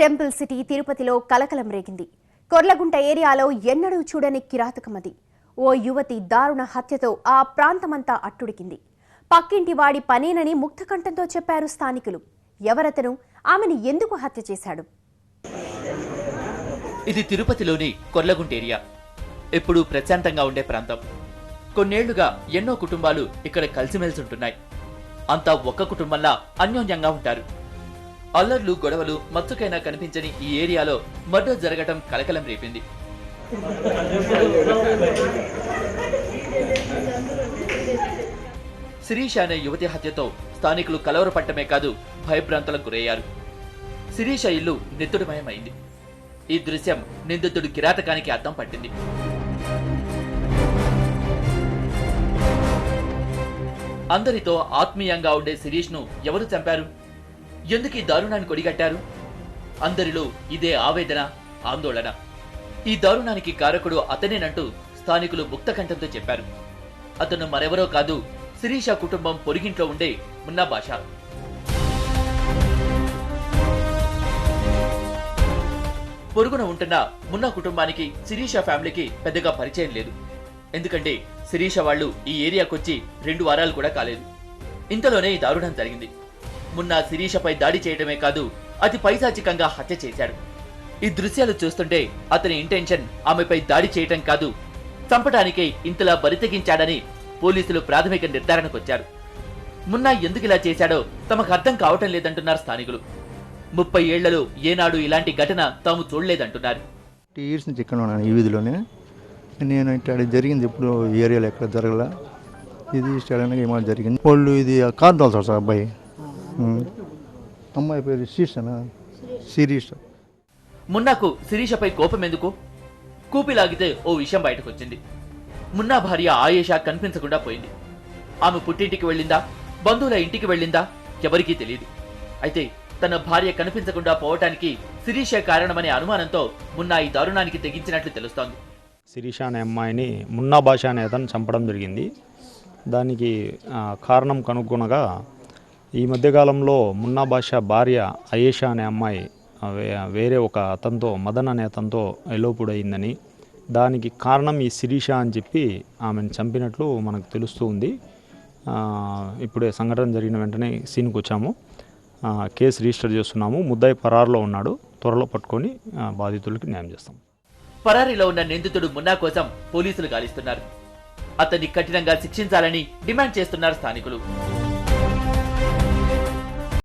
Temple city తిరుపతిలో కలకలం రేగింది. కొర్లగుంట ఏరియాలో ఎన్నడూ చూడని కిరాతకమది. ఓ యువతి దారుణ హత్యతో ఆ ప్రాంతమంతా అట్టుడికింది. పక్కింటి వాడి పనేనని ముక్తకంఠంతో చెప్పారు స్థానికులు. ఎవరతను, ఆమెను ఎందుకు హత్య చేశాడు? ఇది తిరుపతిలోని కొర్లగుంట ఏరియా. ఎప్పుడూ ప్రశాంతంగా ఉండే ప్రాంతం. కొన్నేళ్లుగా ఎన్నో కుటుంబాలు ఇక్కడ కలిసిమెలిసి ఉంటున్నాయి. అంతా ఒక్క కుటుంబంలా అన్యోన్యంగా ఉంటారు. అల్లర్లు, గొడవలు మచ్చుకైనా కనిపించని ఈ ఏరియాలో మర్డర్ జరగటం కలకలం రేపింది. శిరీష అనే యువతి హత్యతో స్థానికులు కలవరపట్టమే కాదు, భయభ్రాంతులకు గురయ్యారు. శిరీష ఇల్లు నెత్తుడిమయమైంది. ఈ దృశ్యం నిందితుడు కిరాతకానికి అద్దం పట్టింది. అందరితో ఆత్మీయంగా ఉండే శిరీష్ను ఎవరు చంపారు? ఎందుకు ఈ దారుణాన్ని కొడిగట్టారు? అందరిలో ఇదే ఆవేదన, ఆందోళన. ఈ దారుణానికి కారకుడు అతనేనంటూ స్థానికులు ముక్తకంఠంతో చెప్పారు. అతను మరెవరో కాదు, శిరీష కుటుంబం పొరిగింట్లో ఉండే మున్నా బాషా. పొరుగున ఉంటున్న మున్నా కుటుంబానికి శిరీష ఫ్యామిలీకి పెద్దగా పరిచయం లేదు. ఎందుకంటే శిరీష వాళ్ళు ఈ ఏరియాకొచ్చి 2 వారాలు కూడా కాలేదు. ఇంతలోనే ఈ దారుణం జరిగింది. మున్నా శిరీషపై దాడి చేయడమే కాదు, అతి పైశాచికంగా హత్య చేశాడు. ఈ దృశ్యాలు చూస్తుంటే అతని ఇంటెన్షన్ ఆమెపై దాడి చేయటం కాదు, చంపడానికే ఇంతలా బరితెగించాడని పోలీసులు ప్రాథమిక నిర్ధారణకొచ్చారు. మున్నా ఎందుకిలా చేశాడో తమకు అర్థం కావటం లేదంటున్నారు స్థానికులు. 30 ఏళ్లలో ఏనాడు ఇలాంటి ఘటన తాము చూడలేదంటున్నారు. ఇయర్స్ నుంచి ఇక్కడ ఉన్నాను ఈ వీధిలోనే. నేను ఇక్కడ జరిగింది ఎప్పుడు ఏరియాలో ఎక్కడ జరగల. ఇది సడన్గా ఏమో జరిగింది. వాళ్ళు ఇది కార్ తోలుతారు సార్ అబ్బాయి. అమ్మాయి పేరు శిరీష. మున్నాకు శిరీషపై కోపం ఎందుకు? కూపిలాగితే ఓ విషయం బయటకొచ్చింది. మున్నా భార్య ఆయేషా కనిపించకుండా పోయింది. ఆమె పుట్టింటికి వెళ్ళిందా, బంధువుల ఇంటికి వెళ్ళిందా ఎవరికీ తెలియదు. అయితే తన భార్య కనిపించకుండా పోవటానికి శిరీష కారణమనే అనుమానంతో మున్నా ఈ దారుణానికి తెగించినట్లు తెలుస్తోంది. శిరీష అనే అమ్మాయిని మున్నా బాషా అనే అతను చంపడం జరిగింది. దానికి కారణం కనుగొనగా ఈ మధ్యకాలంలో మున్నా బాషా భార్య అయేషా అనే అమ్మాయి వేరే ఒక అతనితో, మదన్ అనే అతనితో ఎలోపుడయిందని, దానికి కారణం ఈ శిరీష అని చెప్పి ఆమెను చంపినట్లు మనకు తెలుస్తూ ఉంది. ఇప్పుడే సంఘటన జరిగిన వెంటనే సీన్కి వచ్చాము. కేసు రిజిస్టర్ చేస్తున్నాము. ముద్దాయి పరారులో ఉన్నాడు. త్వరలో పట్టుకొని బాధితులకి న్యాయం చేస్తాం. పరారీలో ఉన్న నిందితుడు మున్నా కోసం పోలీసులు గాలిస్తున్నారు. అతన్ని కఠినంగా శిక్షించాలని డిమాండ్ చేస్తున్నారు స్థానికులు.